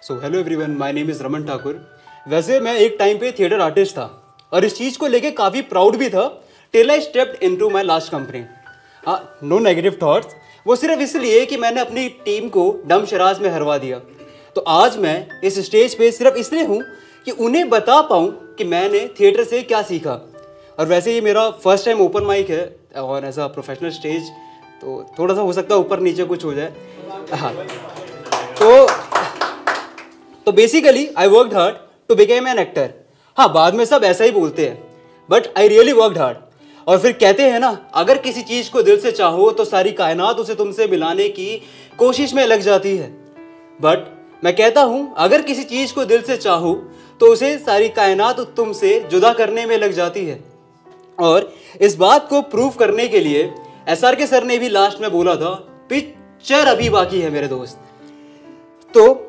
So hello everyone, my name is Raman Thakur. वैसे मैं एक टाइम पे थिएटर आर्टिस्ट था और इस चीज़ को लेके काफ़ी प्राउड भी था till I stepped into my last company. हाँ, नो नेगेटिव थॉट्स, वो सिर्फ इसलिए कि मैंने अपनी टीम को डम शराज में हरवा दिया। तो आज मैं इस स्टेज पे सिर्फ इसलिए हूँ कि उन्हें बता पाऊँ कि मैंने थिएटर से क्या सीखा। और वैसे ये मेरा फर्स्ट टाइम ओपन माइक है और एज अ प्रोफेशनल स्टेज, तो थोड़ा सा हो सकता है ऊपर नीचे कुछ हो जाए। हाँ, तो basically I worked hard to became an actor. हाँ, बाद में सब ऐसा ही बोलते हैं, but I really worked hard. और फिर कहते हैं ना, अगर किसी चीज को दिल से चाहो तो सारी कायनात उसे तुमसे मिलाने की कोशिश में लग जाती है। बट मैं कहता हूं, अगर किसी चीज को दिल से चाहो तो उसे सारी कायनात तुमसे जुदा करने में लग जाती है। और इस बात को प्रूव करने के लिए SRK सर ने भी लास्ट में बोला था, पिक्चर अभी बाकी है मेरे दोस्त। तो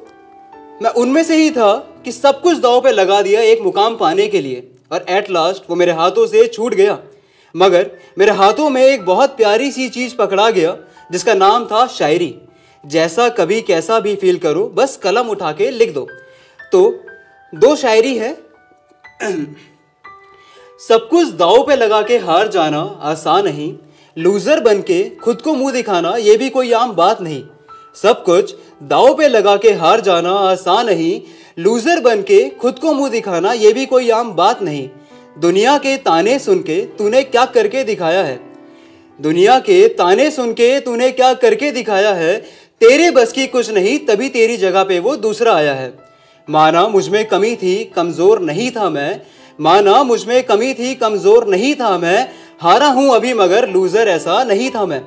मैं उनमें से ही था कि सब कुछ दांव पे लगा दिया एक मुकाम पाने के लिए, और एट लास्ट वो मेरे हाथों से छूट गया। मगर मेरे हाथों में एक बहुत प्यारी सी चीज़ पकड़ा गया जिसका नाम था शायरी। जैसा कभी कैसा भी फील करो, बस कलम उठा के लिख दो। तो दो शायरी है। सब कुछ दांव पे लगा के हार जाना आसान नहीं, लूजर बन के खुद को मुंह दिखाना ये भी कोई आम बात नहीं। सब कुछ दांव पे लगा के हार जाना आसान नहीं, लूजर बन के खुद को मुंह दिखाना ये भी कोई आम बात नहीं। दुनिया के ताने सुन के तूने क्या करके दिखाया है, दुनिया के ताने सुन के तूने क्या करके दिखाया है। तेरे बस की कुछ नहीं, तभी तेरी जगह पे वो दूसरा आया है। माना मुझ में कमी थी, कमजोर नहीं था मैं, माना मुझ में कमी थी, कमजोर नहीं था मैं। हारा हूं अभी मगर लूजर ऐसा नहीं था मैं।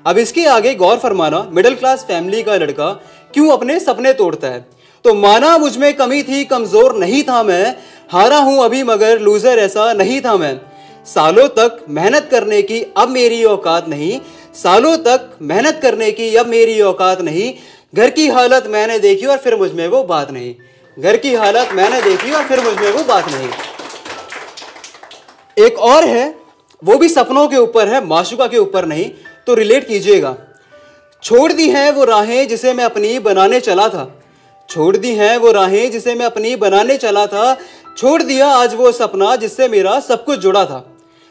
अब इसके आगे गौर फरमाना, मिडिल क्लास फैमिली का लड़का क्यों अपने सपने तोड़ता है। तो माना मुझ में कमी थी, कमजोर नहीं था मैं, हारा हूं अभी मगर लूजर ऐसा नहीं था मैं। सालों तक मेहनत करने की अब मेरी औकात नहीं, सालों तक मेहनत करने की अब मेरी औकात नहीं। घर की हालत मैंने देखी और फिर मुझ में वो बात नहीं, घर की हालत मैंने देखी और फिर मुझ में वो बात नहीं। एक और है, वो भी सपनों के ऊपर है, माशुका के ऊपर नहीं, तो रिलेट कीजिएगा। छोड़ दी हैं वो राहें जिसे मैं अपनी बनाने चला था, छोड़ दी हैं वो राहें जिसे मैं अपनी बनाने चला था। छोड़ दिया आज वो सपना जिससे मेरा सब कुछ जुड़ा था।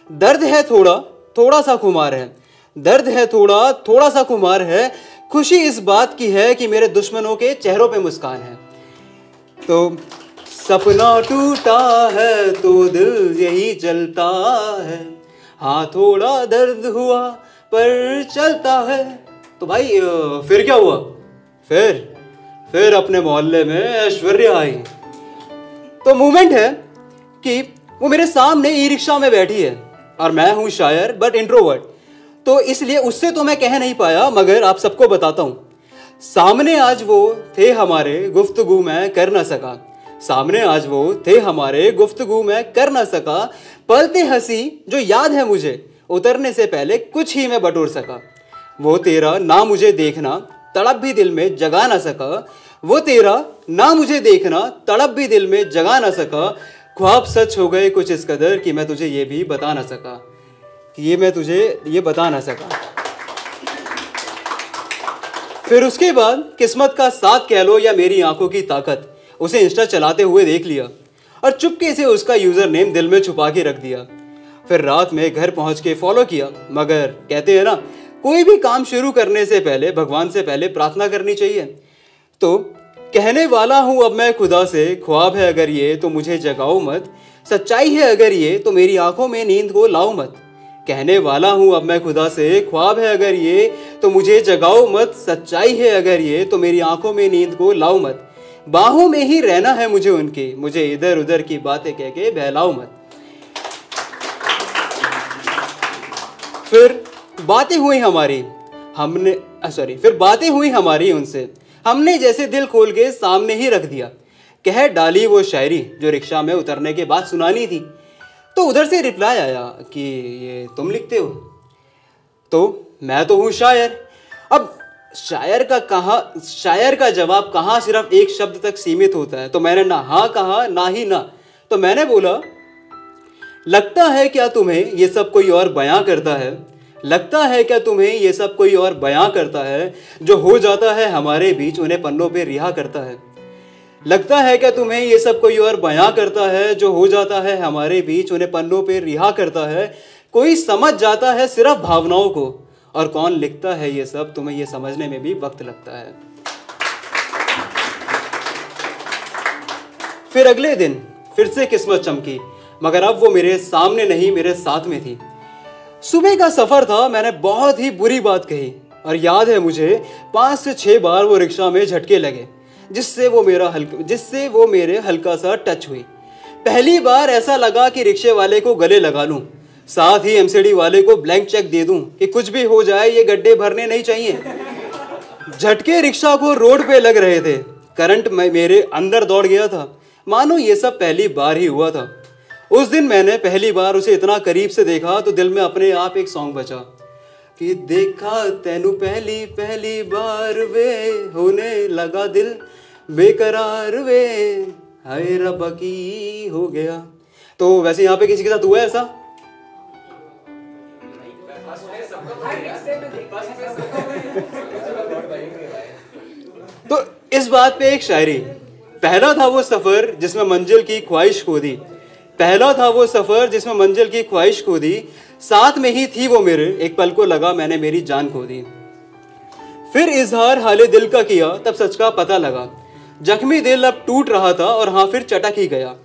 दर्द है थोड़ा थोड़ा सा खुमार है, दर्द है थोड़ा थोड़ा सा खुमार है। खुशी इस बात की है कि मेरे दुश्मनों के चेहरों पे मुस्कान है। तो सपना टूटा है तो दिल यही जलता है, हाँ थोड़ा दर्द हुआ पर चलता है। तो भाई फिर क्या हुआ, फिर अपने मोहल्ले में ऐश्वर्या आई। तो मूवमेंट है कि वो मेरे सामने ई रिक्शा में बैठी है और मैं हूं शायर बट इंट्रोवर्ट, तो इसलिए उससे तो मैं कह नहीं पाया, मगर आप सबको बताता हूं। सामने आज वो थे हमारे, गुफ्तगू मैं कर ना सका, सामने आज वो थे हमारे, गुफ्तगू मैं कर ना सका। पलते हंसी जो याद है मुझे, उतरने से पहले कुछ ही मैं बटोर सका। वो तेरा ना मुझे देखना, तड़प भी दिल में जगा ना सका, वो तेरा ना मुझे देखना, तड़प भी दिल में जगा ना सका। ख्वाब सच हो गए कुछ इस कदर कि मैं तुझे ये भी बता ना सका, कि ये मैं तुझे ये बता ना सका। फिर उसके बाद किस्मत का साथ कह लो या मेरी आंखों की ताकत, उसे इंस्टा चलाते हुए देख लिया और चुपके से उसका यूजर नेम दिल में छुपा के रख दिया। फिर रात में घर पहुंच के फॉलो किया, मगर कहते हैं ना, कोई भी काम शुरू करने से पहले भगवान से पहले प्रार्थना करनी चाहिए। तो कहने वाला हूं अब मैं खुदा से, ख्वाब है अगर ये तो मुझे जगाओ मत, सच्चाई है अगर ये तो मेरी आंखों में नींद को लाओ मत। कहने वाला हूं अब मैं खुदा से, ख्वाब है अगर ये तो मुझे जगाओ मत, सच्चाई है अगर ये तो मेरी आंखों में नींद को लाओ मत। बाहों में ही रहना है मुझे उनके, मुझे इधर उधर की बातें कह के बहलाओ मत। फिर बातें हुई हमारी उनसे, हमने जैसे दिल खोल के सामने ही रख दिया। कह डाली वो शायरी जो रिक्शा में उतरने के बाद सुनानी थी। तो उधर से रिप्लाई आया कि ये तुम लिखते हो। तो मैं तो हूँ शायर। अब शायर का जवाब कहाँ सिर्फ एक शब्द तक सीमित होता है। तो मैंने ना हाँ कहा ना ही ना। तो मैंने बोला, लगता है क्या तुम्हें ये सब कोई और बयां करता है, लगता है क्या तुम्हें ये सब कोई और बयां करता है। जो हो जाता है हमारे बीच उन्हें पन्नों पे रिहा करता है। लगता है क्या तुम्हें ये सब कोई और बयां करता है? जो हो जाता है हमारे बीच उन्हें पन्नों पे रिहा करता है। कोई समझ जाता है सिर्फ भावनाओं को, और कौन लिखता है ये सब तुम्हें ये समझने में भी वक्त लगता है। फिर अगले दिन फिर से किस्मत चमकी, मगर अब वो मेरे सामने नहीं मेरे साथ में थी। सुबह का सफर था, मैंने बहुत ही बुरी बात कही और याद है मुझे 5 से 6 बार वो रिक्शा में झटके लगे, जिससे वो मेरे हल्का सा टच हुई। पहली बार ऐसा लगा कि रिक्शे वाले को गले लगा लूं, साथ ही एमसीडी वाले को ब्लैंक चेक दे दूं कि कुछ भी हो जाए ये गड्ढे भरने नहीं चाहिए। झटके रिक्शा को रोड पे लग रहे थे, करंट मेरे अंदर दौड़ गया था, मानो ये सब पहली बार ही हुआ था। उस दिन मैंने पहली बार उसे इतना करीब से देखा तो दिल में अपने आप एक सॉन्ग बचा कि देखा तेनू पहली पहली बार वे, होने लगा दिल बेकरार वे, हाय रब्बा की हो गया। तो वैसे यहाँ पे किसी के साथ हुआ है ऐसा? तो इस बात पे एक शायरी, पहला था वो सफर जिसमें मंजिल की ख्वाहिश खो दी, पहला था वो सफर जिसमें मंजिल की ख्वाहिश खो दी, साथ में ही थी वो मेरे, एक पल को लगा मैंने मेरी जान खो दी। फिर इजहार हाले दिल का किया, तब सच का पता लगा, जख्मी दिल अब टूट रहा था और हाँ फिर चटक ही गया।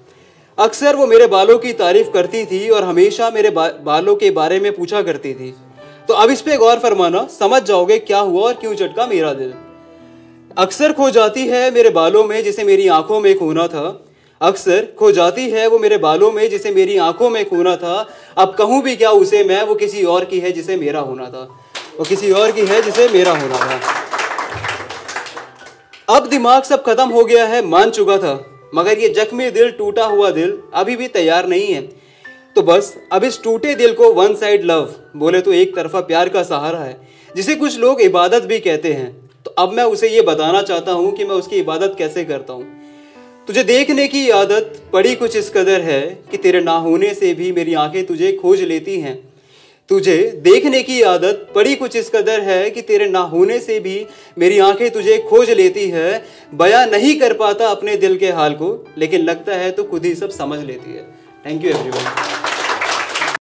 अक्सर वो मेरे बालों की तारीफ करती थी और हमेशा मेरे बालों के बारे में पूछा करती थी। तो अब इस पे गौर फरमाना, समझ जाओगे क्या हुआ और क्यों चटका मेरा दिल। अक्सर खो जाती है मेरे बालों में जिसे मेरी आंखों में खोना था, अक्सर खो जाती है वो मेरे बालों में जिसे मेरी आंखों में खोना था। अब कहूँ भी क्या उसे मैं, वो किसी और की है जिसे मेरा होना था, वो किसी और की है जिसे मेरा होना था। अब दिमाग सब खत्म हो गया है, मान चुका था, मगर ये जख्मी दिल, टूटा हुआ दिल अभी भी तैयार नहीं है। तो बस अब इस टूटे दिल को वन साइड लव, बोले तो एक तरफा प्यार का सहारा है, जिसे कुछ लोग इबादत भी कहते हैं। तो अब मैं उसे ये बताना चाहता हूँ कि मैं उसकी इबादत कैसे करता हूँ। तुझे देखने की आदत पड़ी कुछ इस कदर है कि तेरे ना होने से भी मेरी आंखें तुझे खोज लेती हैं। तुझे देखने की आदत पड़ी कुछ इस कदर है कि तेरे ना होने से भी मेरी आंखें तुझे खोज लेती है। बयां नहीं कर पाता अपने दिल के हाल को, लेकिन लगता है तो खुद ही सब समझ लेती है। Thank you everyone.